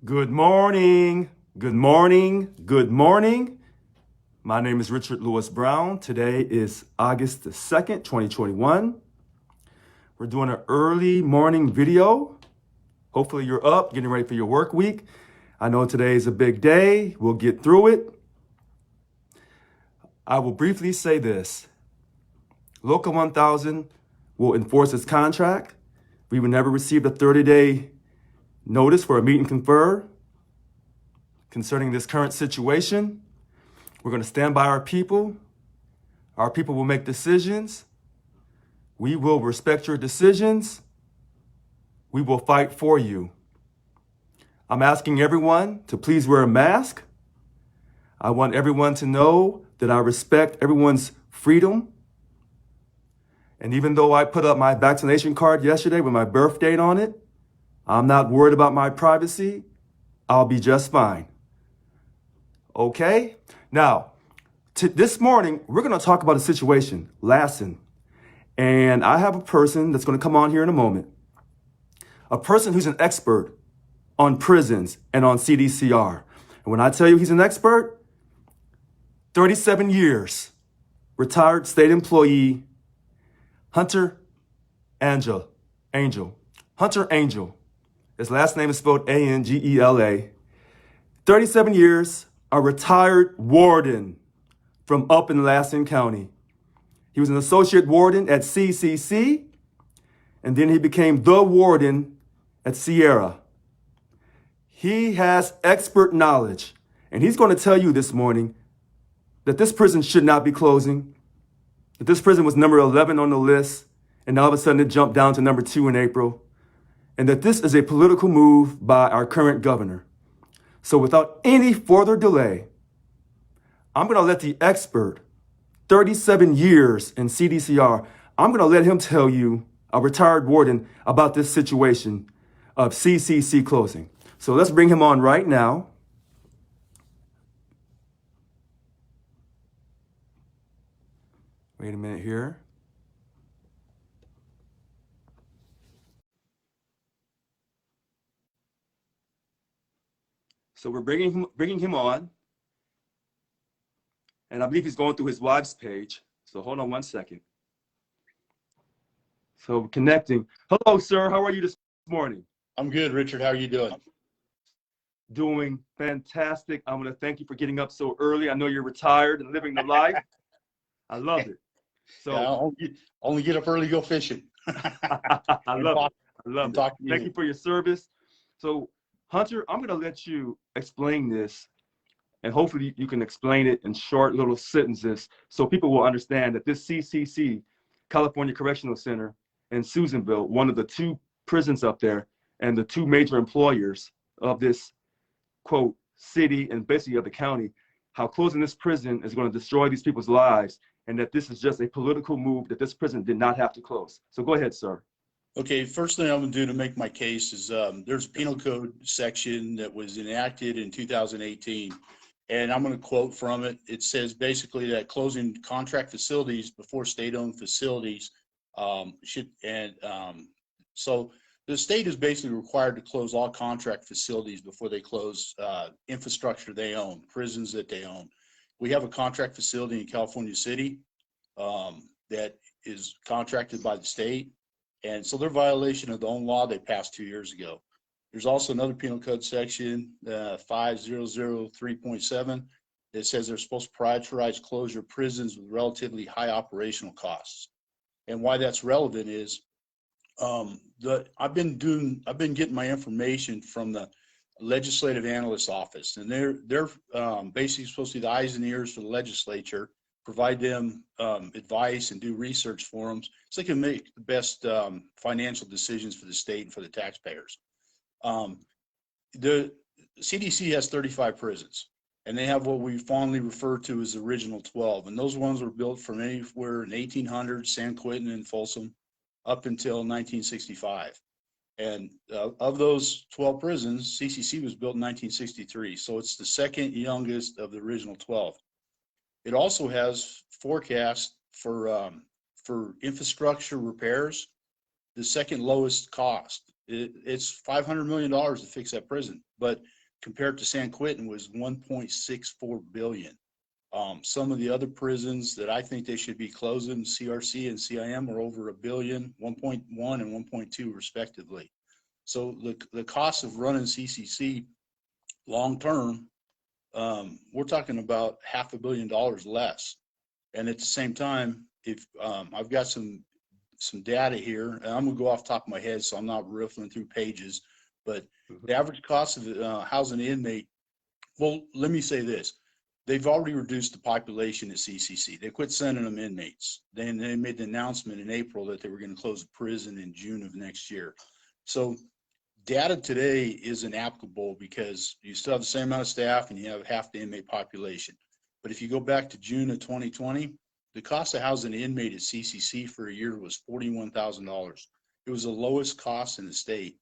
Good morning, good morning, good morning. My name is Richard Lewis Brown. Today is August the 2nd, 2021. We're doing an early morning video. Hopefully you're up, getting ready for your work week. I know today is a big day. We'll get through it. I will briefly say this. Local 1000 will enforce its contract. We will never receive a 30-day notice for a meet and confer concerning this current situation. We're going to stand by our people. Our people will make decisions. We will respect your decisions. We will fight for you. I'm asking everyone to please wear a mask. I want everyone to know that I respect everyone's freedom. And even though I put up my vaccination card yesterday with my birth date on it, I'm not worried about my privacy. I'll be just fine. Okay? Now, this morning, we're going to talk about a situation, Lassen. And I have a person that's going to come on here in a moment. A person who's an expert on prisons and on CDCR. And when I tell you he's an expert, 37 years, retired state employee, Hunter Angel. Hunter Angel. His last name is spelled Angela. 37 years, a retired warden from up in Lassen County. He was an associate warden at CCC, and then he became the warden at Sierra. He has expert knowledge, and he's going to tell you this morning that this prison should not be closing, that this prison was number 11 on the list, and all of a sudden it jumped down to number 2 in April, and that this is a political move by our current governor. So without any further delay, I'm going to let the expert, 37 years in CDCR, I'm going to let him tell you, a retired warden, about this situation of CCC closing. So let's bring him on right now. Wait a minute here. So we're bringing him on, and I believe he's going through his wife's page. So hold on one second. So we're connecting. Hello, sir. How are you this morning? I'm good, Richard. How are you doing? Doing fantastic. I want to thank you for getting up so early. I know you're retired and living the life. I love it. So yeah, only get up early, go fishing. I love it. I love it. Thank you for your service. So Hunter, I'm going to let you explain this, and hopefully you can explain it in short little sentences so people will understand that this CCC, California Correctional Center in Susanville, one of the 2 prisons up there and the 2 major employers of this, quote, city and basically of the county, how closing this prison is going to destroy these people's lives, and that this is just a political move, that this prison did not have to close. So go ahead, sir. Okay, first thing I'm going to do to make my case is there's a penal code section that was enacted in 2018, and I'm going to quote from it. It says basically that closing contract facilities before state-owned facilities so the state is basically required to close all contract facilities before they close infrastructure they own, prisons that they own. We have a contract facility in California City that is contracted by the state. And so they're violation of the own law they passed 2 years ago. There's also another penal code section, 5003.7, that says they're supposed to prioritize closure prisons with relatively high operational costs. And why that's relevant is I've been getting my information from the legislative analyst office, and they're basically supposed to be the eyes and ears for the legislature, provide them advice and do research for them so they can make the best financial decisions for the state and for the taxpayers. The CDC has 35 prisons, and they have what we fondly refer to as the original 12. And those ones were built from anywhere in 1800, San Quentin and Folsom, up until 1965. And of those 12 prisons, CCC was built in 1963. So it's the second youngest of the original 12. It also has forecast for infrastructure repairs, the second lowest cost It's $500 million to fix that prison, but compared to San Quentin was 1.64 billion. Some of the other prisons that I think they should be closing, CRC and CIM, are over a billion, 1.1 and 1.2 respectively. So the cost of running CCC long term, we're talking about $500 million less. And at the same time, if I've got some data here, and I'm gonna go off the top of my head, so I'm not riffling through pages, but the average cost of housing an inmate, well, let me say this. They've already reduced the population at CCC. They quit sending them inmates. Then they made the announcement in April that they were going to close the prison in June of next year. So data today isn't applicable because you still have the same amount of staff and you have half the inmate population. But if you go back to June of 2020, the cost of housing an inmate at CCC for a year was $41,000. It was the lowest cost in the state.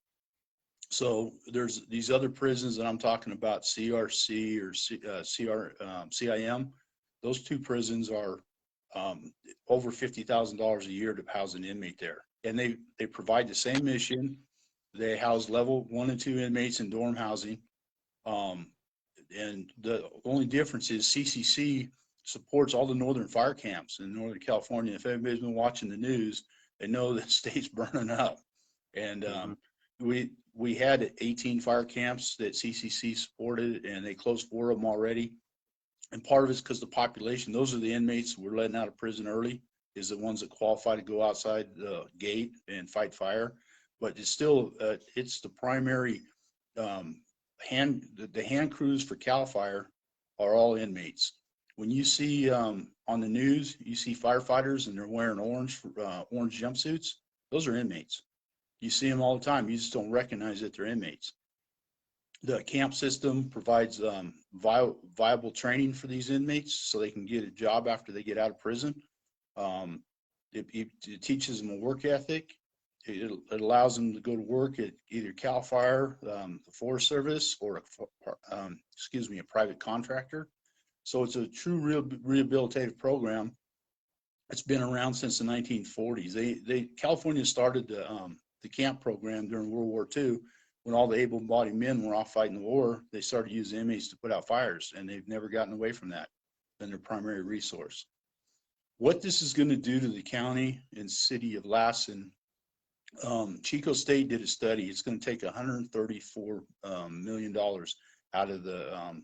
So there's these other prisons that I'm talking about, CRC or CIM. Those two prisons are over $50,000 a year to house an inmate there. And they provide the same mission. They house level 1 and 2 inmates in dorm housing. And the only difference is CCC supports all the northern fire camps in Northern California. If anybody's been watching the news, they know the state's burning up. And we had 18 fire camps that CCC supported, and they closed 4 of them already. And part of it's because the population, those are the inmates we're letting out of prison early, is the ones that qualify to go outside the gate and fight fire. But it's still, it's the primary, the hand crews for CAL FIRE are all inmates. When you see on the news, you see firefighters and they're wearing orange jumpsuits, those are inmates. You see them all the time. You just don't recognize that they're inmates. The camp system provides viable training for these inmates so they can get a job after they get out of prison. It teaches them a work ethic. It allows them to go to work at either CAL FIRE, the Forest Service, or a private contractor. So it's a true rehabilitative program. It's been around since the 1940s. California started the camp program during World War II. When all the able-bodied men were off fighting the war, they started using inmates to put out fires, and they've never gotten away from that. Been their primary resource. What this is going to do to the county and city of Lassen, Chico State did a study. It's going to take $134 million out of the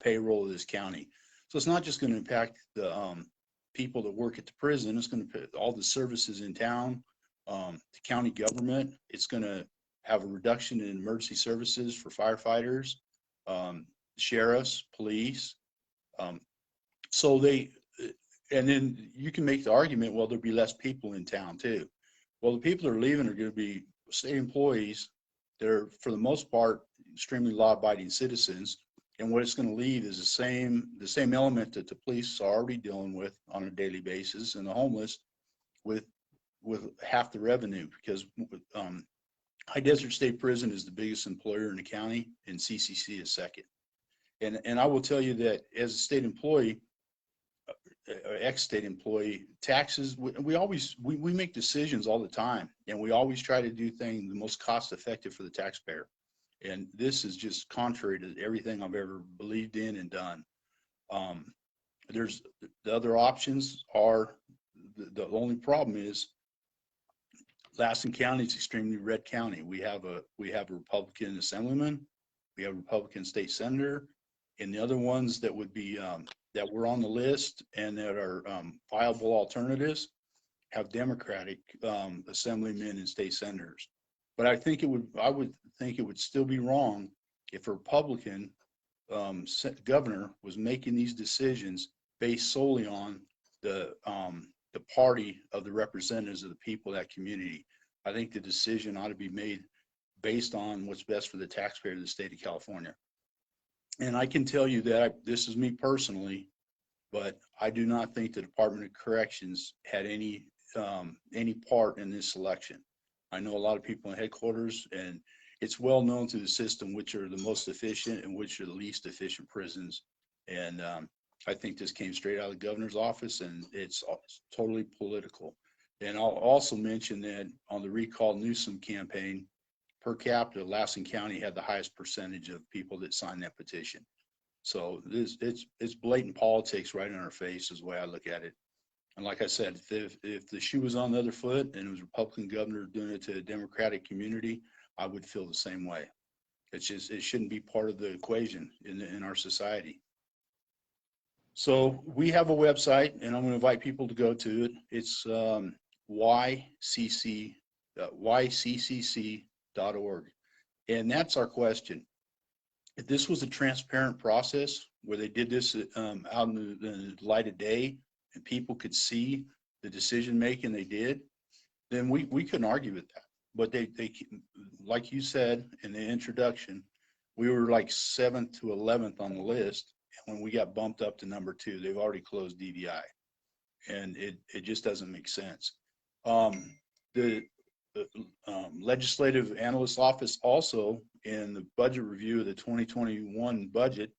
payroll of this county. So it's not just going to impact the people that work at the prison. It's going to put all the services in town, the county government. It's going to have a reduction in emergency services for firefighters, sheriffs, police. And then you can make the argument, well, there'll be less people in town too. Well, the people that are leaving are going to be state employees that are, for the most part, extremely law-abiding citizens. And what it's going to leave is the same element that the police are already dealing with on a daily basis, and the homeless with half the revenue, because High Desert State Prison is the biggest employer in the county, and CCC is second. And I will tell you that as a state employee, ex-state employee, taxes, we make decisions all the time, and we always try to do things the most cost effective for the taxpayer. And this is just contrary to everything I've ever believed in and done. There's the other options are, the only problem is Lassen County is extremely red county. We have a Republican assemblyman, we have a Republican state senator, and the other ones that would be that were on the list and that are viable alternatives have Democratic assemblymen and state senators. But I would think it would still be wrong if a Republican governor was making these decisions based solely on the party of the representatives of the people of that community. I think the decision ought to be made based on what's best for the taxpayer of the state of California. And I can tell you that this is me personally, but I do not think the Department of Corrections had any part in this selection. I know a lot of people in headquarters, and it's well known through the system which are the most efficient and which are the least efficient prisons. And I think this came straight out of the governor's office, and it's totally political. And I'll also mention that on the Recall Newsom campaign, per capita, Lassen County had the highest percentage of people that signed that petition. So it's blatant politics right in our face is the way I look at it. And like I said, if the shoe was on the other foot and it was a Republican governor doing it to a Democratic community, I would feel the same way. It's just, it shouldn't be part of the equation in our society. So we have a website, and I'm going to invite people to go to it. It's yccc.org. And that's our question. If this was a transparent process where they did this out in the light of day and people could see the decision making they did, then we couldn't argue with that. But they like you said in the introduction, we were like 7th to 11th on the list. And when we got bumped up to number 2, they've already closed DVI. And it just doesn't make sense. The Legislative Analyst Office also, in the budget review of the 2021 budget,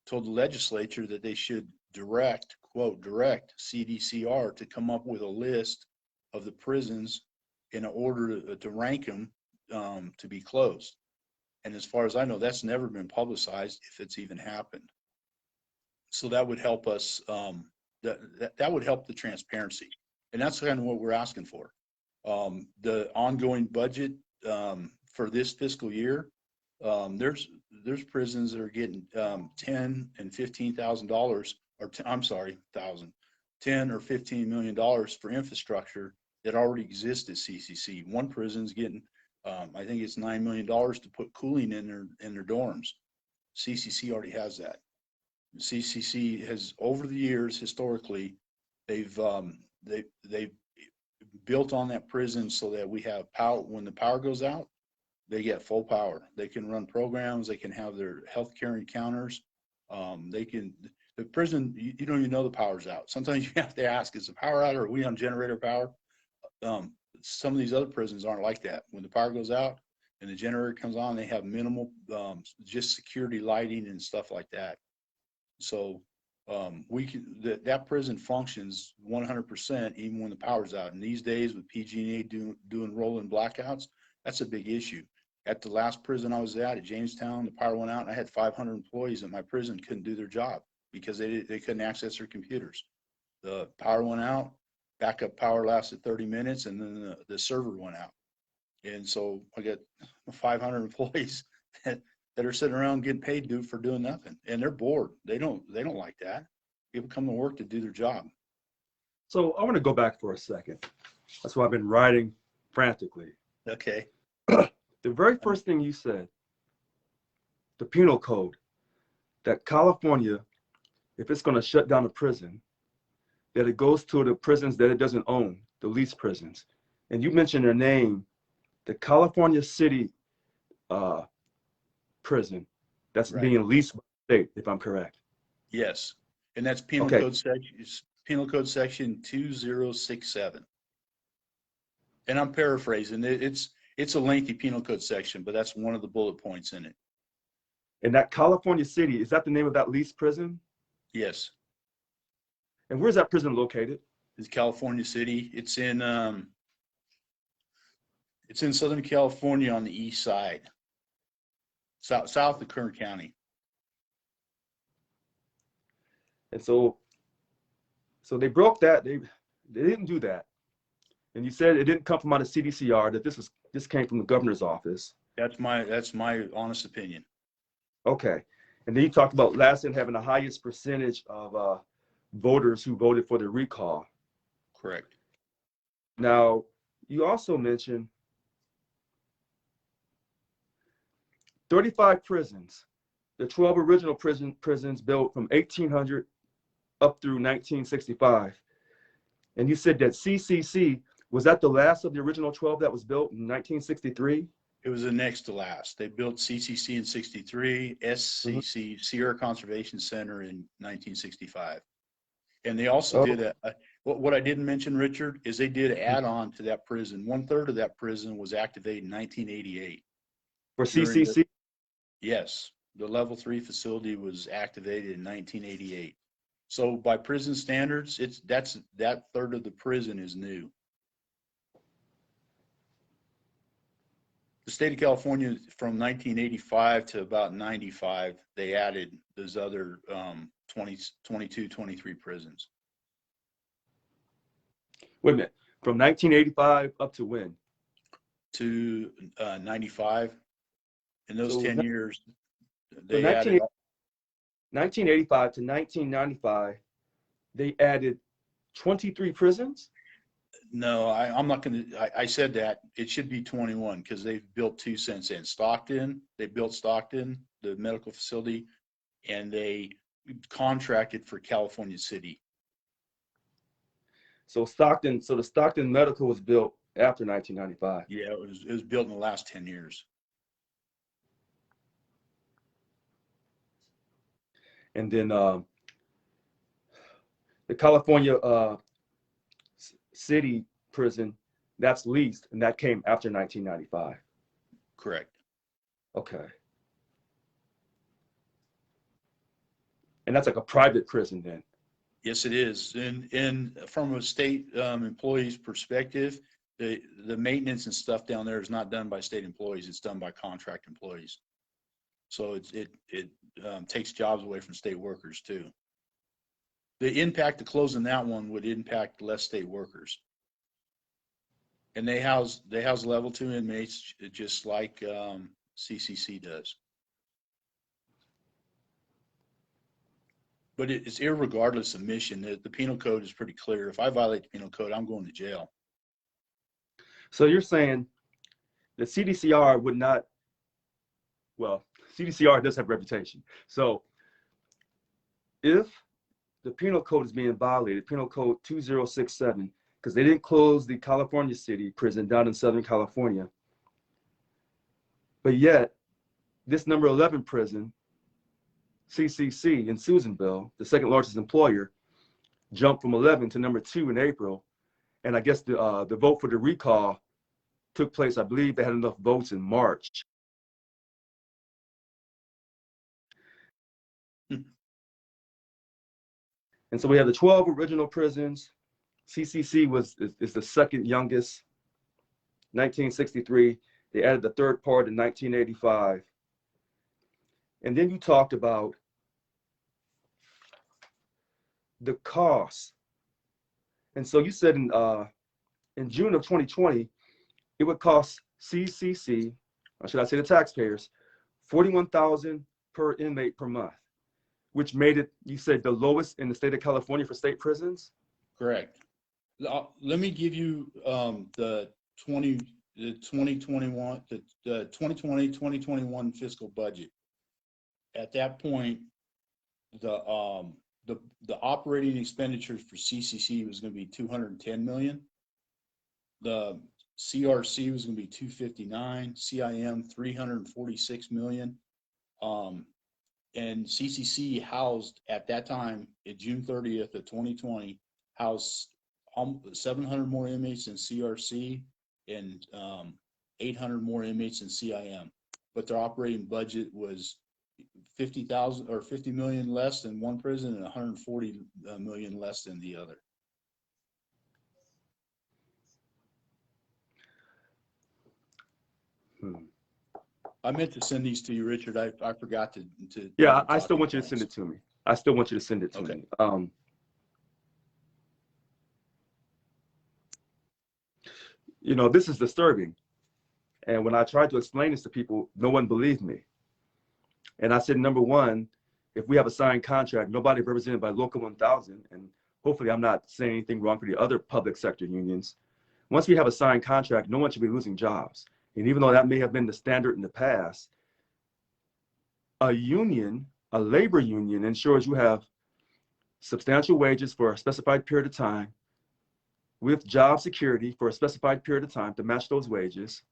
told the legislature that they should quote, direct CDCR to come up with a list of the prisons in order to rank them to be closed. And as far as I know, that's never been publicized, if it's even happened. So that would help us, that would help the transparency. And that's kind of what we're asking for. The ongoing budget for this fiscal year, there's prisons that are getting $10,000 and $15,000, or I'm sorry, $10 or $15 million for infrastructure that already exists at CCC. One prison's getting, I think it's $9 million to put cooling in their dorms. CCC already has that. CCC has, over the years, historically, they've built on that prison so that we have power. When the power goes out, they get full power. They can run programs. They can have their healthcare encounters. The prison, you don't even know the power's out. Sometimes you have to ask, is the power out or are we on generator power? Some of these other prisons aren't like that. When the power goes out and the generator comes on, they have minimal, just security lighting and stuff like that. So that prison functions 100% even when the power's out. And these days with PG&E doing rolling blackouts, that's a big issue. At the last prison I was at Jamestown, the power went out and I had 500 employees at my prison couldn't do their job because they couldn't access their computers. The power went out, backup power lasted 30 minutes, and then the server went out. And so I got 500 employees that are sitting around getting paid for doing nothing, and they're bored. They don't like that. People come to work to do their job. So I want to go back for a second. That's why I've been writing frantically. Okay. The very first thing you said, the penal code, that California, if it's going to shut down a prison, that it goes to the prisons that it doesn't own, the leased prisons. And you mentioned their name, the California City prison, that's Right. being leased by the state, if I'm correct. Yes. And that's penal Okay. code section 2067. And I'm paraphrasing. It's a lengthy penal code section, but that's one of the bullet points in it. And that California City, is that the name of that leased prison? Yes. And where's that prison located? It's California City. It's in Southern California on the east side, south of Kern County. And so they broke that. They didn't do that. And you said it didn't come from out of CDCR, that this came from the governor's office. That's my honest opinion. Okay. And then you talked about Lassen having the highest percentage of voters who voted for the recall. Correct. Now, you also mentioned 35 prisons, the 12 original prisons built from 1800 up through 1965. And you said that CCC, was that the last of the original 12 that was built in 1963? It was the next to last. They built CCC in 63, SCC, Sierra Conservation Center in 1965. And they also did what I didn't mention, Richard, is they did add on to that prison. 1/3 of that prison was activated in 1988. For CCC? Yes. The level 3 facility was activated in 1988. So by prison standards, that third of the prison is new. The state of California, from 1985 to about 95, they added those other 22, 23 prisons. Wait a minute. From 1985 up to when? To 95. In those So 10 years, so they added. 1985 to 1995, they added 23 prisons? No, I'm not going to. I said that it should be 21 because they've built 2 since then. They built Stockton, the medical facility, and they contracted for California City. So the Stockton Medical was built after 1995. Yeah, it was built in the last 10 years. And then the California City prison, that's leased, and that came after 1995. Correct. Okay. And that's like a private prison then? Yes, it is. And from a state employee's perspective, the maintenance and stuff down there is not done by state employees. It's done by contract employees. So it takes jobs away from state workers too. The impact of closing that one would impact less state workers. And they house level 2 inmates just like CCC does. But it's irregardless of mission. The penal code is pretty clear. If I violate the penal code, I'm going to jail. So you're saying that CDCR would not, well, CDCR does have a reputation. So if the penal code is being violated, Penal Code 2067, because they didn't close the California City prison down in Southern California, but yet this number 11 prison, CCC in Susanville, the second largest employer, jumped from 11 to number 2 in April. And I guess the vote for the recall took place, I believe they had enough votes in March. And so we have the 12 original prisons. CCC is the second youngest, 1963. They added the third part in 1985. And then you talked about the cost. And so you said in June of 2020, it would cost CCC, or should I say the taxpayers, $41,000 per inmate per month, which made it, you said, the lowest in the state of California for state prisons? Correct. Let me give you the 2020-2021 fiscal budget. At that point, the operating expenditures for CCC was going to be $210 million. The CRC was going to be $259, CIM $346 million. And CCC housed at that time, at June 30th of 2020, housed 700 more inmates in CRC and 800 more inmates in CIM. But their operating budget was $50 million less than one prison and $140 million less than the other. I meant to send these to you, Richard. I forgot to. Yeah, I still want you to send it to me. I still want you to send it to me. You know, this is disturbing. And when I tried to explain this to people, no one believed me. And I said, number one, if we have a signed contract, nobody represented by Local 1000, and hopefully I'm not saying anything wrong for the other public sector unions. Once we have a signed contract, no one should be losing jobs. And even though that may have been the standard in the past, a union, a labor union, ensures you have substantial wages for a specified period of time with job security for a specified period of time to match those wages,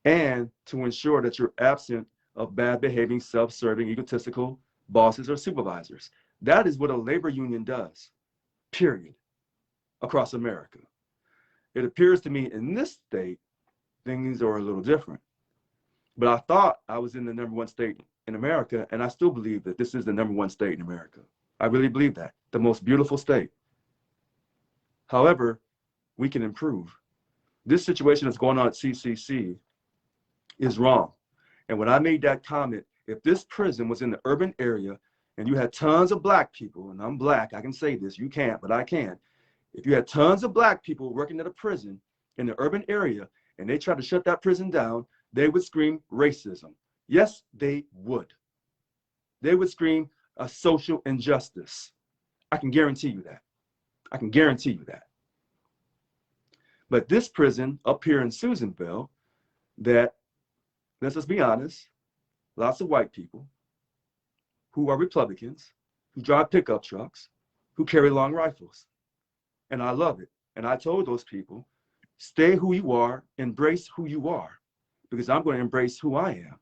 and to ensure that you're absent of bad behaving, self-serving, egotistical bosses or supervisors. That is what a labor union does, period, across America. It appears to me in this state, things are a little different. But I thought I was in the #1 state in America, and I still believe that this is the #1 state in America. I really believe that, the most beautiful state. However, we can improve. This situation that's going on at CCC is wrong. And when I made that comment, if this prison was in the urban area and you had tons of black people, and I'm black, I can say this, you can't, but I can. If you had tons of black people working at a prison in the urban area and they tried to shut that prison down, they would scream racism. Yes, they would. They would scream a social injustice. I can guarantee you that. I can guarantee you that. But this prison up here in Susanville, that, let's just be honest, lots of white people who are Republicans, who drive pickup trucks, who carry long rifles. And I love it. And I told those people, stay who you are, embrace who you are, because I'm going to embrace who I am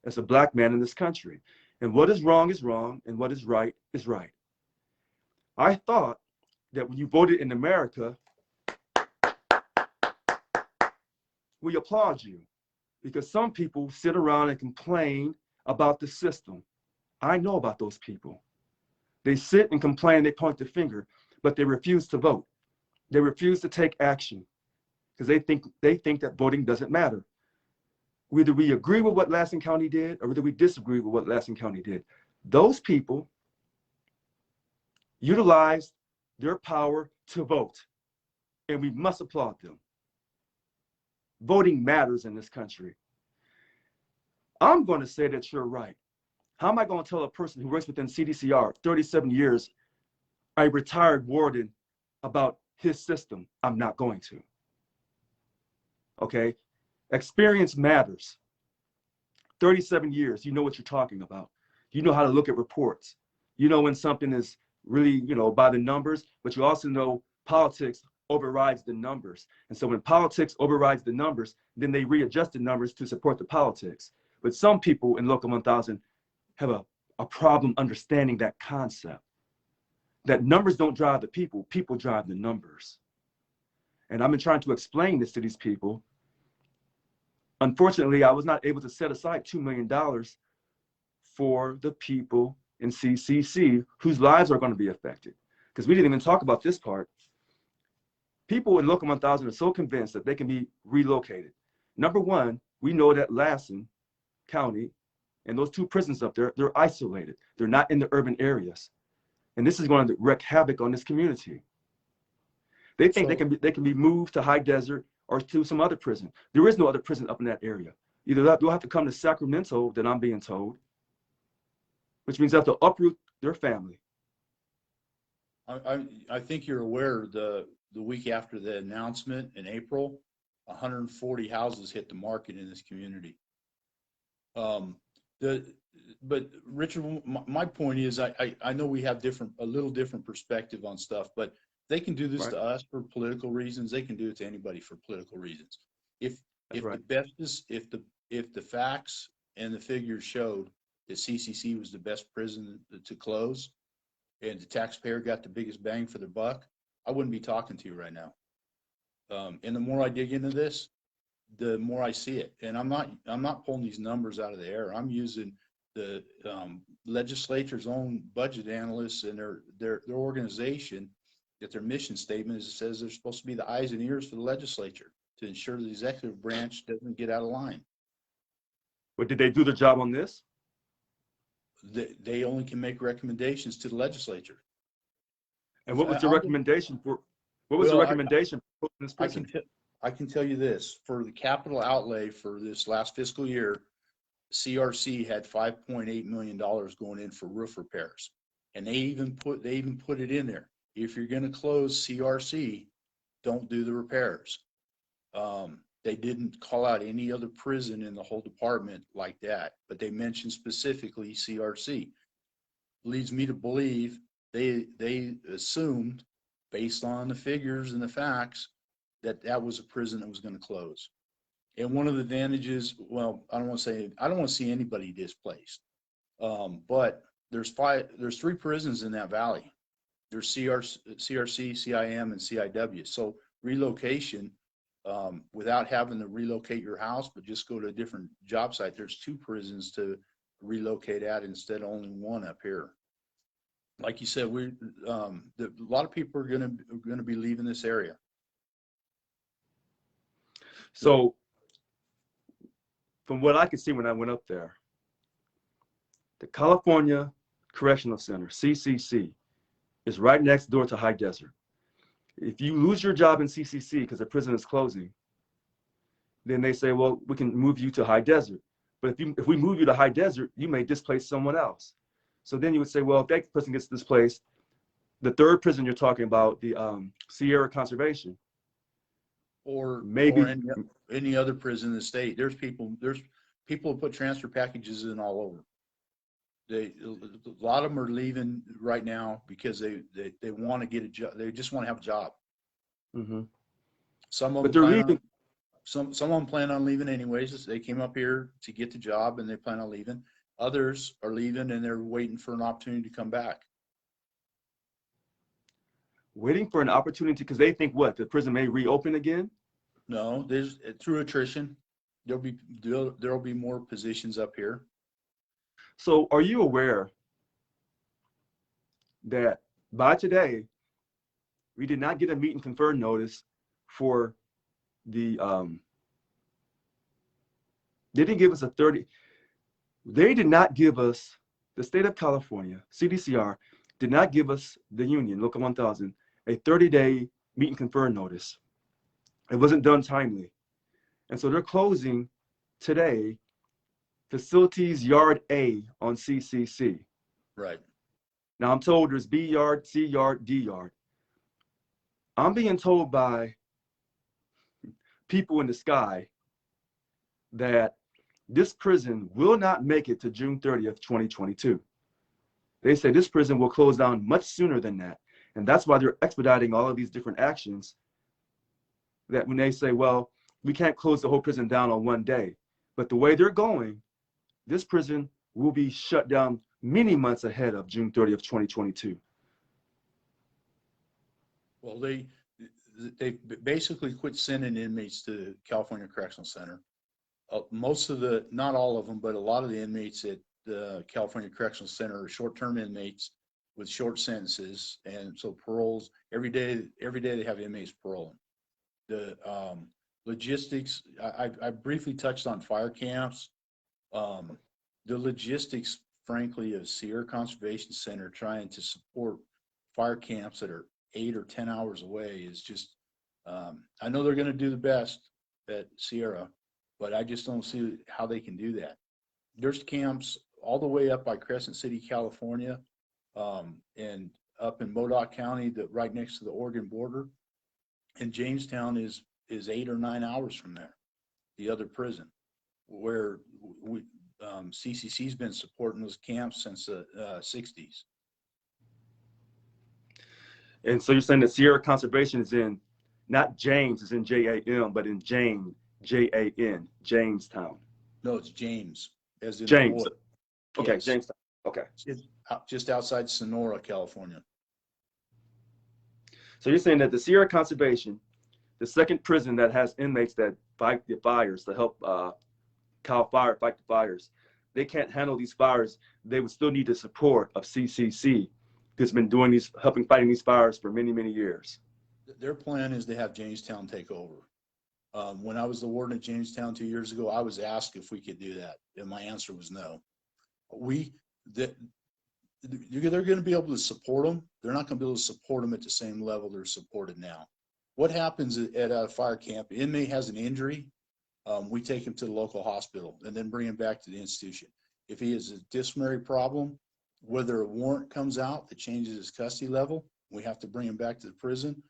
as a black man in this country. And what is wrong, and what is right. I thought that when you voted in America, we applaud you, because some people sit around and complain about the system. I know about those people. They sit and complain, they point the finger, but they refuse to vote. They refuse to take action because they think that voting doesn't matter. Whether we agree with what Lassen County did or whether we disagree with what Lassen County did, those people utilized their power to vote, and we must applaud them. Voting matters in this country. I'm going to say that you're right. How am I going to tell a person who works within CDCR, 37 years, a retired warden, about his system? I'm not going to. Okay? Experience matters. 37 years, you know what you're talking about. You know how to look at reports. You know when something is really, by the numbers, but you also know politics overrides the numbers. And so when politics overrides the numbers, then they readjust the numbers to support the politics. But some people in Local 1000 have a problem understanding that concept, that numbers don't drive the people, people drive the numbers. And I've been trying to explain this to these people. Unfortunately, I was not able to set aside $2 million for the people in CCC whose lives are going to be affected. Because we didn't even talk about this part. People in Local 1000 are so convinced that they can be relocated. Number one, we know that Lassen County and those two prisons up there, they're isolated. They're not in the urban areas. And this is going to wreak havoc on this community. They think they can be moved to High Desert or to some other prison. There is no other prison up in that area. Either they'll have to come to Sacramento, that I'm being told, which means they have to uproot their family. I think you're aware the week after the announcement in April, 140 houses hit the market in this community. But Richard, my point is, I know we have a little different perspective on stuff, but they can do this Right. to us for political reasons. They can do it to anybody for political reasons. If right. if the facts and the figures showed that CCC was the best prison to close, and the taxpayer got the biggest bang for their buck, I wouldn't be talking to you right now. And the more I dig into this, the more I see it. And I'm not pulling these numbers out of the air. I'm using the legislature's own budget analysts and their organization, that their mission statement is, it says they're supposed to be the eyes and ears for the legislature to ensure the executive branch doesn't get out of line. But did they do their job on this? They only can make recommendations to the legislature. And what was the recommendation for? What was the recommendation for this prison? I can tell you this: for the capital outlay for this last fiscal year, CRC had $5.8 million going in for roof repairs, and they even put it in there. If you're going to close CRC, don't do the repairs. They didn't call out any other prison in the whole department like that, but they mentioned specifically CRC. Leads me to believe they assumed, based on the figures and the facts, that was a prison that was going to close. And one of the advantages, well, I don't want to see anybody displaced, but there's three prisons in that valley. There's CRC, CIM, and CIW. So relocation, without having to relocate your house, but just go to a different job site, there's two prisons to relocate at instead of only one up here. Like you said, a lot of people are going to be leaving this area. So from what I could see when I went up there, the California Correctional Center, CCC, is right next door to High Desert. If you lose your job in CCC because the prison is closing, then they say, well, we can move you to High Desert. But if we move you to High Desert, you may displace someone else. So then you would say, well, if that person gets displaced, the third prison you're talking about, the Sierra Conservation, or maybe any other prison in the state. There's people who put transfer packages in all over. A lot of them are leaving right now because they want to get a job. They just want to have a job. Mm-hmm. Some of But them they're leaving. Some of them plan on leaving anyways. They came up here to get the job and they plan on leaving. Others are leaving and they're waiting for an opportunity to come back. Waiting for an opportunity because they think what, the prison may reopen again? No, there's through attrition. There'll be more positions up here. So are you aware that by today, we did not get a meet and confer notice for the, they didn't give us they did not give us, the state of California, CDCR, did not give us, the union, Local 1000, a 30-day meet and confer notice. It wasn't done timely. And so they're closing today Facilities Yard A on CCC. Right. Now I'm told there's B yard, C yard, D yard. I'm being told by people in the sky that this prison will not make it to June 30th, 2022. They say this prison will close down much sooner than that. And that's why they're expediting all of these different actions, that when they say, well, we can't close the whole prison down on one day. But the way they're going, this prison will be shut down many months ahead of June 30th, 2022. Well, they basically quit sending inmates to California Correctional Center. Most of not all of them, but a lot of the inmates at the California Correctional Center are short-term inmates with short sentences, and so paroles every day they have inmates paroling. The logistics, I briefly touched on fire camps. The logistics, frankly, of Sierra Conservation Center trying to support fire camps that are 8 or 10 hours away is just, I know they're going to do the best at Sierra, but I just don't see how they can do that. There's camps all the way up by Crescent City, California, and up in Modoc County, right next to the Oregon border. And Jamestown is 8 or 9 hours from there, the other prison, where CCC's been supporting those camps since the 60s. And so you're saying that Sierra Conservation is in, not James, it's in J-A-M, but in Jane, J-A-N, Jamestown. No, it's James, as in James. boy. Okay, Yes. Jamestown. Okay. It's just outside Sonora, California. So you're saying that the Sierra Conservation, the second prison that has inmates that fight the fires, to help Cal Fire fight the fires, they can't handle these fires. They would still need the support of CCC, who's been doing fighting these fires for many, many years. Their plan is to have Jamestown take over. When I was the warden at Jamestown 2 years ago, I was asked if we could do that, and my answer was no. They're going to be able to support them. They're not going to be able to support them at the same level they're supported now. What happens at a fire camp? The inmate has an injury. We take him to the local hospital and then bring him back to the institution. If he has a disciplinary problem, whether a warrant comes out that changes his custody level, we have to bring him back to the prison.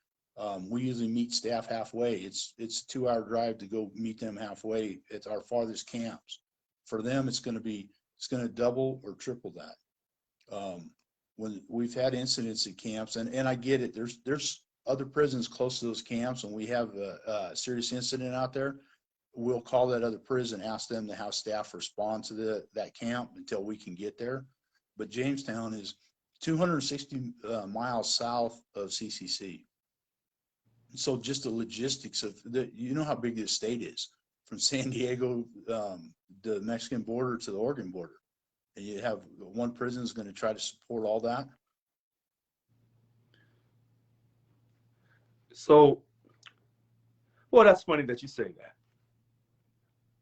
We usually meet staff halfway. It's a 2-hour drive to go meet them halfway at our farthest camps. For them, it's going to double or triple that. When we've had incidents at camps, and I get it, there's other prisons close to those camps, and we have a serious incident out there, we'll call that other prison, ask them to have staff respond to that camp until we can get there. But Jamestown is 260 miles south of CCC. So just the logistics of you know how big this state is, from San Diego, the Mexican border to the Oregon border. And you have one prison is going to try to support all that. So, well, that's funny that you say that.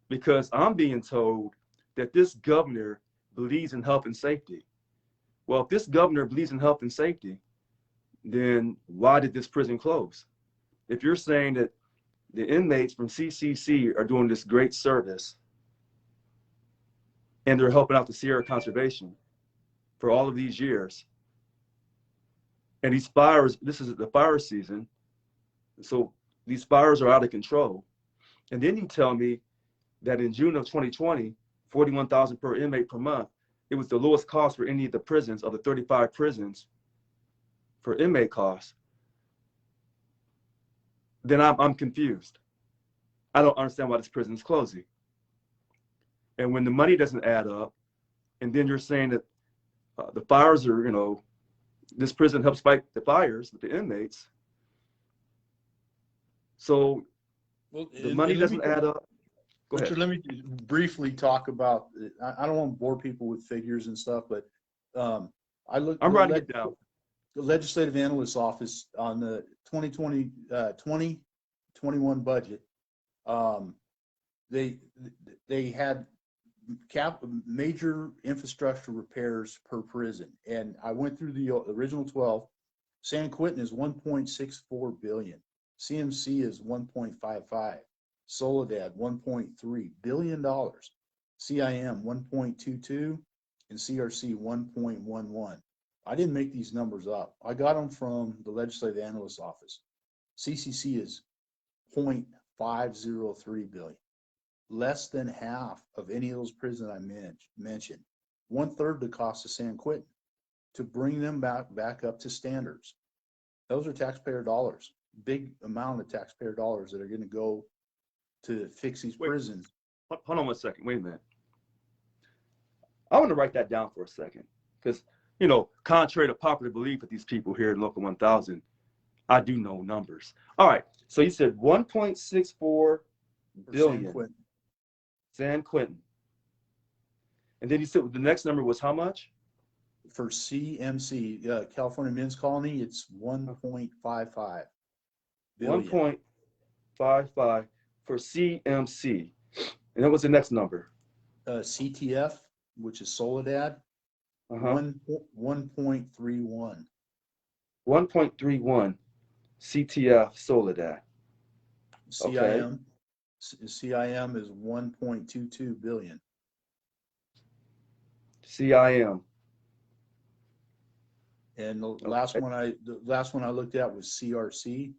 because I'm being told that this governor believes in health and safety. Well, if this governor believes in health and safety, then why did this prison close? If you're saying that the inmates from CCC are doing this great service and they're helping out the Sierra Conservation for all of these years, and these fires, this is the fire season, so these fires are out of control. And then you tell me that in June of 2020, $41,000 per inmate per month, it was the lowest cost for any of the prisons, of the 35 prisons, for inmate costs. Then I'm confused. I don't understand why this prison is closing. And when the money doesn't add up, and then you're saying that the fires are, this prison helps fight the fires with the inmates. So the money doesn't add up. Go Richard, ahead. let me briefly talk about, I don't want to bore people with figures and stuff, but I'm writing it down. The Legislative Analyst's Office on the 2021 budget, they had major infrastructure repairs per prison. And I went through the original 12. San Quentin is 1.64 billion. CMC is 1.55. Soledad, $1.3 billion. CIM, 1.22, and CRC, 1.11. I didn't make these numbers up. I got them from the Legislative Analyst's Office. CCC is 0.503 billion. Less than half of any of those prisons I mentioned. 1/3 the cost of San Quentin to bring them back up to standards. Those are taxpayer dollars. Big amount of taxpayer dollars that are going to go to fix these prisons. Hold on 1 second. Wait a minute. I want to write that down for a second because, contrary to popular belief with these people here in Local 1000, I do know numbers. All right. So you said 1.64 billion. San Quentin. And then you said the next number was how much? For CMC, California Men's Colony, it's 1.55 billion. 1.55 for CMC. And what was the next number? CTF, which is Soledad, 1.31. 1.31 CTF Soledad. CIM, CIM is 1.22 billion. CIM. And the last one I looked at was CRC,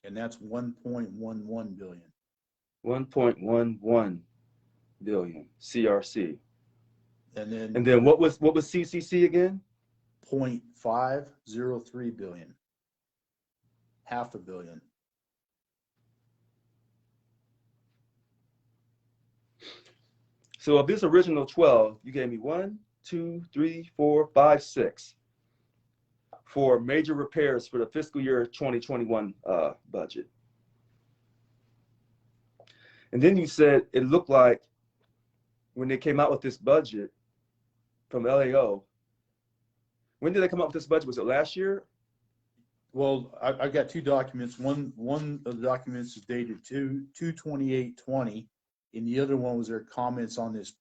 and that's 1.11 billion. 1.11 billion CRC. And then what was CCC again? 0.503 billion. $500 million. So of this original 12, you gave me 1, 2, 3, 4, 5, 6 for major repairs for the fiscal year 2021 budget. And then you said it looked like when they came out with this budget from LAO, when did they come up with this budget? Was it last year? Well, I got two documents. One of the documents is dated 2/28/20, and the other one was their comments on this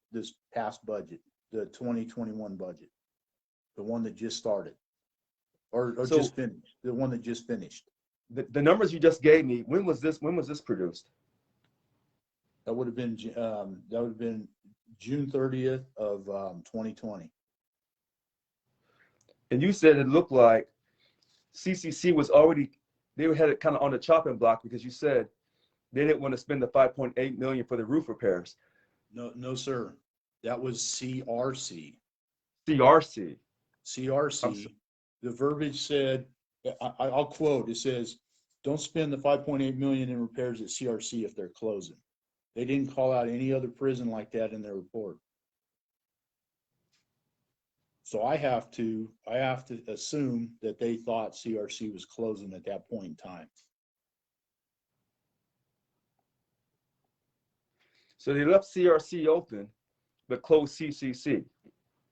past budget, the 2021 budget, the one that just started, or so, just finished, the one that just finished. The numbers you just gave me, when was this produced? That would have been June 30th of 2020. And you said it looked like CCC was already, they had it kind of on the chopping block because you said they didn't want to spend the 5.8 million for the roof repairs. No, sir. That was CRC. CRC. CRC. The verbiage said, I'll quote, it says, don't spend the 5.8 million in repairs at CRC if they're closing. They didn't call out any other prison like that in their report. So I have to assume that they thought CRC was closing at that point in time. So they left CRC open, but closed CCC.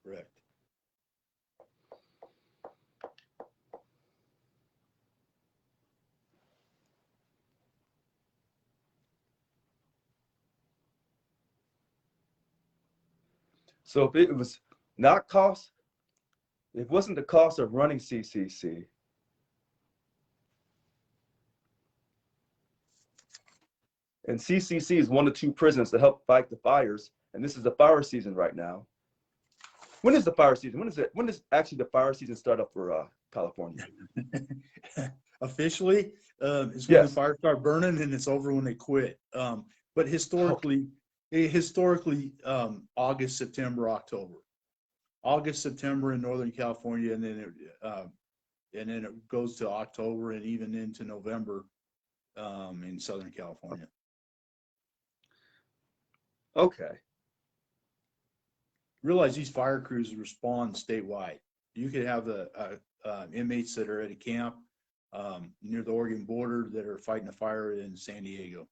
Correct. So if it was not cost, it wasn't the cost of running CCC, and CCC is one of two prisons to help fight the fires, and this is the fire season right now. When is the fire season? When does actually the fire season start up for California? Officially, it's when the Yes. fires start burning, and it's over when they quit. But historically, August, September, October. August, September in Northern California, and then it goes to October and even into November in Southern California. Okay. Realize these fire crews respond statewide. You could have inmates that are at a camp near the Oregon border that are fighting a fire in San Diego.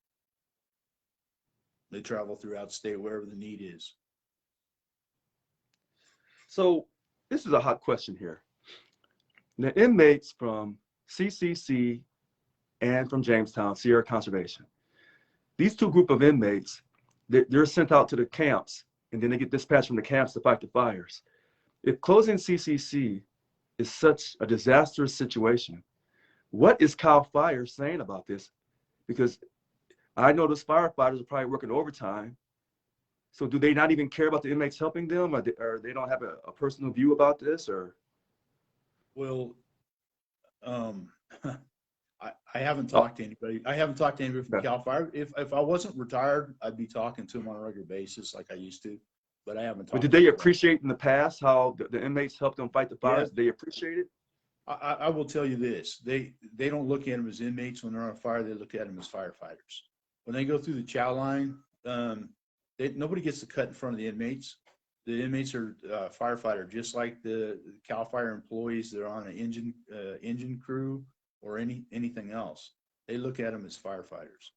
They travel throughout state wherever the need is. So this is a hot question here. The inmates from CCC and from Jamestown, Sierra Conservation, these two group of inmates, they're sent out to the camps, and then they get dispatched from the camps to fight the fires. If closing CCC is such a disastrous situation, what is CAL FIRE saying about this? Because I know those firefighters are probably working overtime. So do they not even care about the inmates helping them, or they don't have a personal view about this? Or Well, I haven't talked to anybody. I haven't talked to anybody from CAL FIRE. If I wasn't retired, I'd be talking to them on a regular basis like I used to, but I haven't talked. But did they appreciate in the past how the inmates helped them fight the fires? Yeah. Did they appreciate it? I will tell you this, they don't look at them as inmates when they're on fire, they look at them as firefighters. When they go through the chow line, nobody gets to cut in front of the inmates. The inmates are firefighter, just like the CAL FIRE employees that are on an engine crew or anything else. They look at them as firefighters.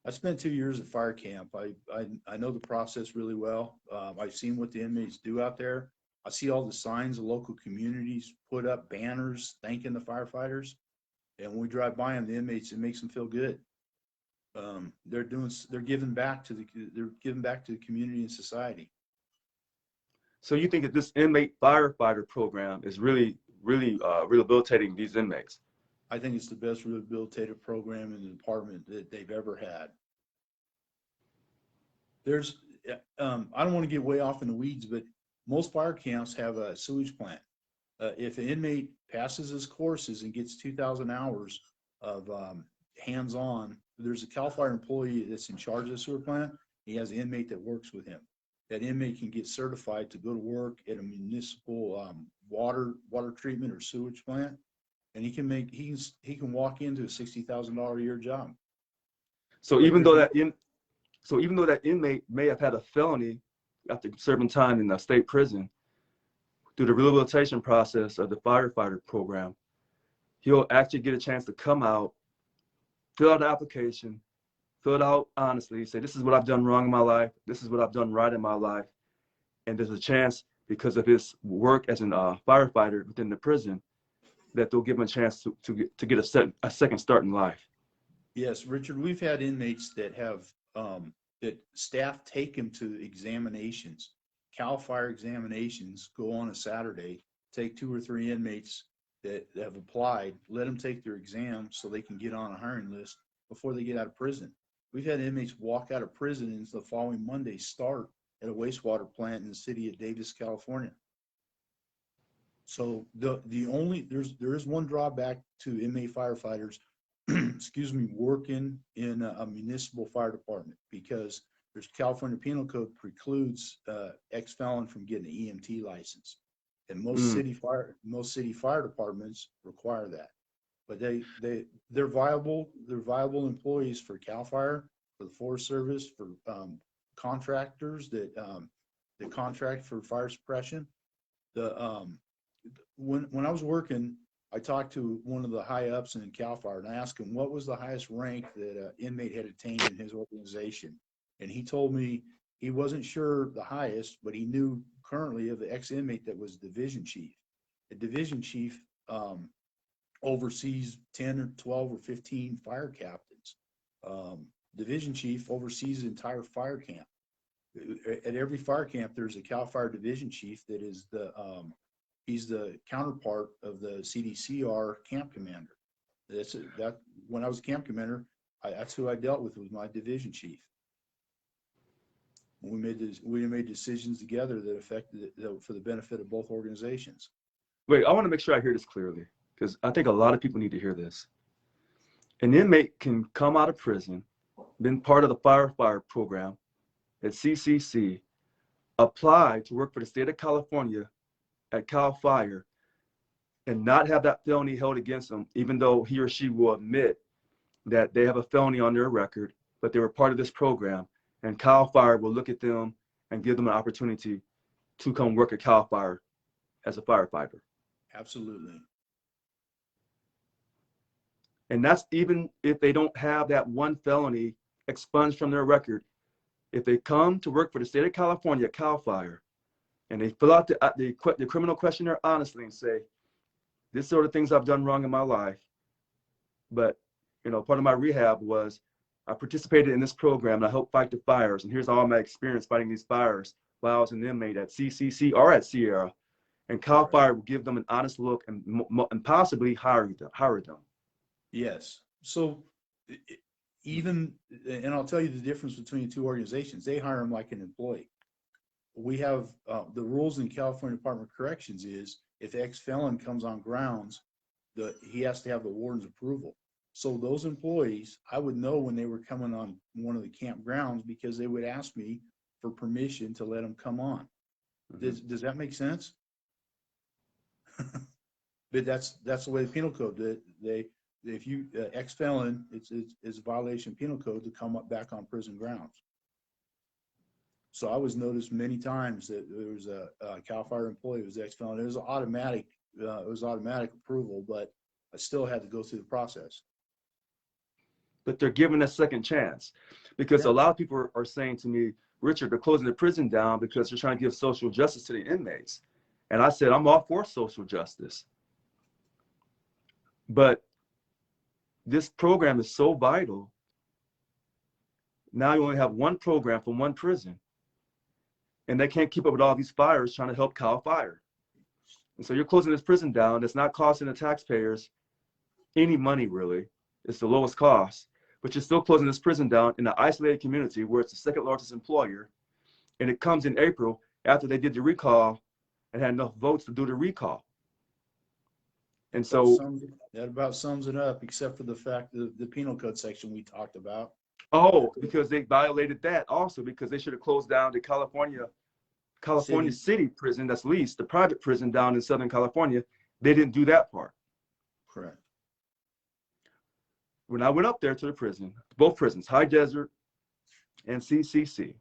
I spent 2 years at fire camp. I know the process really well. I've seen what the inmates do out there. I see all the signs the local communities put up, banners thanking the firefighters. And when we drive by them, the inmates, it makes them feel good. They're giving back to the community and society. So you think that this inmate firefighter program is really rehabilitating these inmates? I think it's the best rehabilitative program in the department that they've ever had. I don't want to get way off in the weeds, but most fire camps have a sewage plant. If an inmate passes his courses and gets 2,000 hours of hands-on, there's a CAL FIRE employee that's in charge of the sewer plant. He has an inmate that works with him. That inmate can get certified to go to work at a municipal water treatment or sewage plant, and he can walk into a $60,000 a year job. So even though that inmate may have had a felony after serving time in a state prison, through the rehabilitation process of the firefighter program, he'll actually get a chance to come out, fill out the application, fill it out honestly, say, this is what I've done wrong in my life, this is what I've done right in my life. And there's a chance, because of his work as a firefighter within the prison, that they'll give him a chance to get a second start in life. Yes, Richard, we've had inmates that have that staff take them to examinations. CAL FIRE examinations go on a Saturday, take 2 or 3 inmates that have applied, let them take their exam so they can get on a hiring list before they get out of prison. We've had inmates walk out of prison and the following Monday start at a wastewater plant in the city of Davis, California. So there is one drawback to inmate firefighters, excuse me, working in a municipal fire department, because there's California Penal Code precludes ex-felon from getting an EMT license, and most city fire departments require that. But they're viable employees for CAL FIRE, for the Forest Service, for contractors that contract for fire suppression. When I was working, I talked to one of the high ups in CAL FIRE and I asked him what was the highest rank that an inmate had attained in his organization. And he told me he wasn't sure the highest, but he knew currently of the ex-inmate that was division chief. A division chief oversees 10 or 12 or 15 fire captains. Division chief oversees the entire fire camp. at every fire camp, there's a CAL FIRE division chief that is he's the counterpart of the CDCR camp commander. That when I was camp commander, that's who I dealt with, was my division chief. We made decisions together that affected for the benefit of both organizations. Wait, I want to make sure I hear this clearly, because I think a lot of people need to hear this. An inmate can come out of prison, been part of the firefighter program at CCC, apply to work for the state of California at CAL FIRE, and not have that felony held against them, even though he or she will admit that they have a felony on their record, but they were part of this program, and CAL FIRE will look at them and give them an opportunity to come work at CAL FIRE as a firefighter. Absolutely. And that's even if they don't have that one felony expunged from their record. If they come to work for the state of California at CAL FIRE, and they fill out the criminal questionnaire honestly and say, this sort of things I've done wrong in my life, but part of my rehab was I participated in this program and I helped fight the fires, and here's all my experience fighting these fires while I was an inmate at CCC or at Sierra, and CAL FIRE will give them an honest look and possibly hire them. Yes. So and I'll tell you the difference between the two organizations. They hire them like an employee. We have the rules in California Department of Corrections is if ex-felon comes on grounds, he has to have the warden's approval. So those employees, I would know when they were coming on one of the campgrounds because they would ask me for permission to let them come on. Mm-hmm. Does that make sense? But that's the way the penal code. If you ex-felon, it's a violation of penal code to come up back on prison grounds. So I was noticed many times that there was a CAL FIRE employee who was ex-felon. It was automatic approval, but I still had to go through the process. But they're given a second chance, because a lot of people are saying to me, Richard, they're closing the prison down because they're trying to give social justice to the inmates. And I said, I'm all for social justice. But this program is so vital. Now you only have one program from one prison, and they can't keep up with all these fires trying to help CAL FIRE. And so you're closing this prison down. It's not costing the taxpayers any money, really. It's the lowest cost, but you're still closing this prison down in an isolated community where it's the second largest employer. And it comes in April after they did the recall and had enough votes to do the recall. And so that about sums it up, except for the fact that the penal code section we talked about. Oh, because they violated that also, because they should have closed down the California City prison that's leased, the private prison down in Southern California. They didn't do that part. Correct. When I went up there to the prison, both prisons, High Desert and CCC,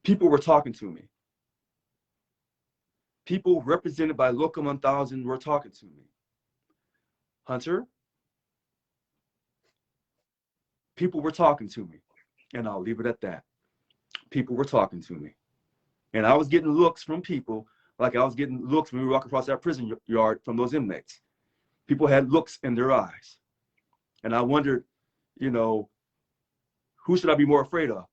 people were talking to me. People represented by Local 1000 were talking to me. Hunter, people were talking to me, and I'll leave it at that. People were talking to me. And I was getting looks from people like I was getting looks when we walk across that prison yard from those inmates. People had looks in their eyes. And I wondered, who should I be more afraid of?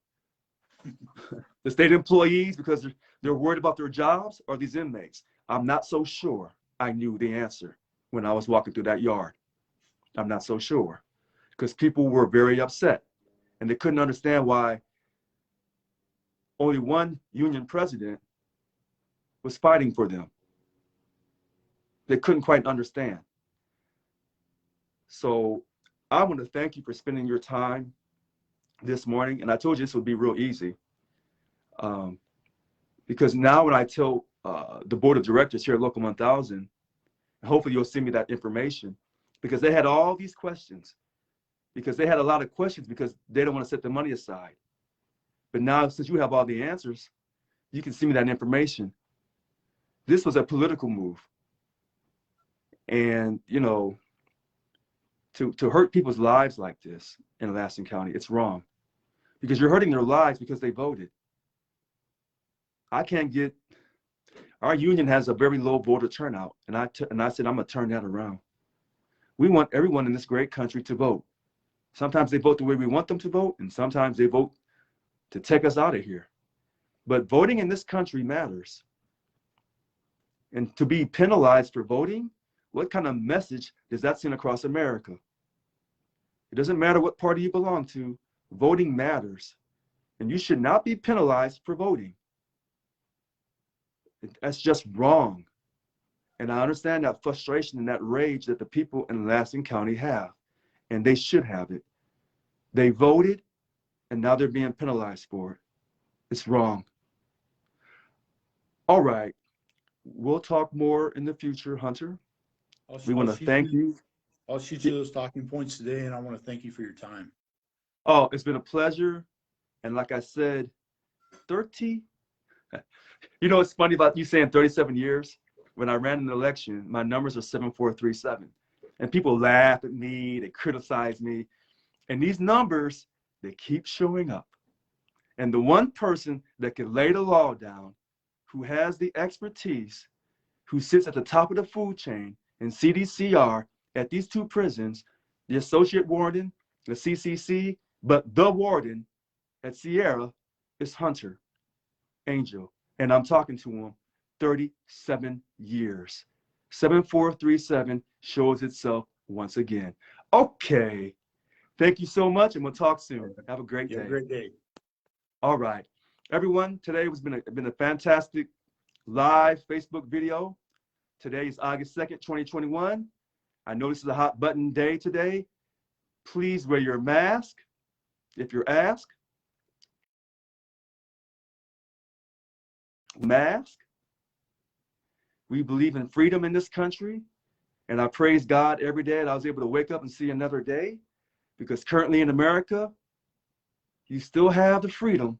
The state employees because they're worried about their jobs, or these inmates? I'm not so sure I knew the answer when I was walking through that yard. I'm not so sure, because people were very upset and they couldn't understand why only one union president was fighting for them. They couldn't quite understand. So I want to thank you for spending your time this morning. And I told you this would be real easy. Because now when I tell the board of directors here at Local 1000, hopefully you'll send me that information, because they had all these questions, because they had a lot of questions because they don't want to set the money aside. But now, since you have all the answers, you can send me that information. This was a political move. And, to hurt people's lives like this in Lassen County, it's wrong, because you're hurting their lives because they voted. Our union has a very low voter turnout, and I said, I'm gonna turn that around. We want everyone in this great country to vote. Sometimes they vote the way we want them to vote, and sometimes they vote to take us out of here. But voting in this country matters. And to be penalized for voting, what kind of message does that send across America? It doesn't matter what party you belong to, voting matters. And you should not be penalized for voting. That's just wrong. And I understand that frustration and that rage that the people in Lassen County have, and they should have it. They voted, and now they're being penalized for it. It's wrong. All right. We'll talk more in the future, Hunter. We want to thank you. I'll shoot you those talking points today, and I want to thank you for your time. Oh, it's been a pleasure. And like I said, 30, you know, it's funny about you saying 37 years. When I ran an election, my numbers are 7437. And people laugh at me, they criticize me. And these numbers, they keep showing up. And the one person that can lay the law down, who has the expertise, who sits at the top of the food chain in CDCR at these two prisons, the associate warden, the CCC, but the warden at Sierra is Hunter Angel. And I'm talking to him 37 years. 7437 shows itself once again. Okay. Thank you so much, and we'll talk soon. Have a great day. Have a great day. All right. Everyone, today has been a fantastic live Facebook video. Today is August 2nd, 2021. I know this is a hot button day today. Please wear your mask if you're asked. Mask. We believe in freedom in this country, and I praise God every day that I was able to wake up and see another day, because currently in America, you still have the freedom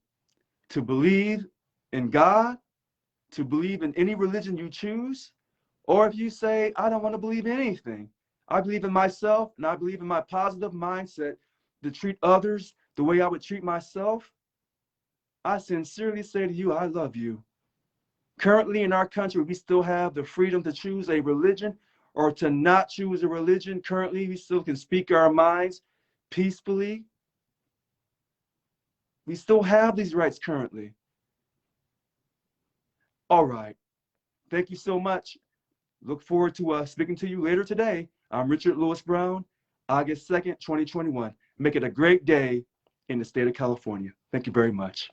to believe in God, to believe in any religion you choose, or if you say, I don't want to believe in anything. I believe in myself, and I believe in my positive mindset to treat others the way I would treat myself. I sincerely say to you, I love you. Currently in our country, we still have the freedom to choose a religion or to not choose a religion. Currently, we still can speak our minds peacefully. We still have these rights currently. All right. Thank you so much. Look forward to speaking to you later today. I'm Richard Lewis Brown, August 2nd, 2021. Make it a great day in the state of California. Thank you very much.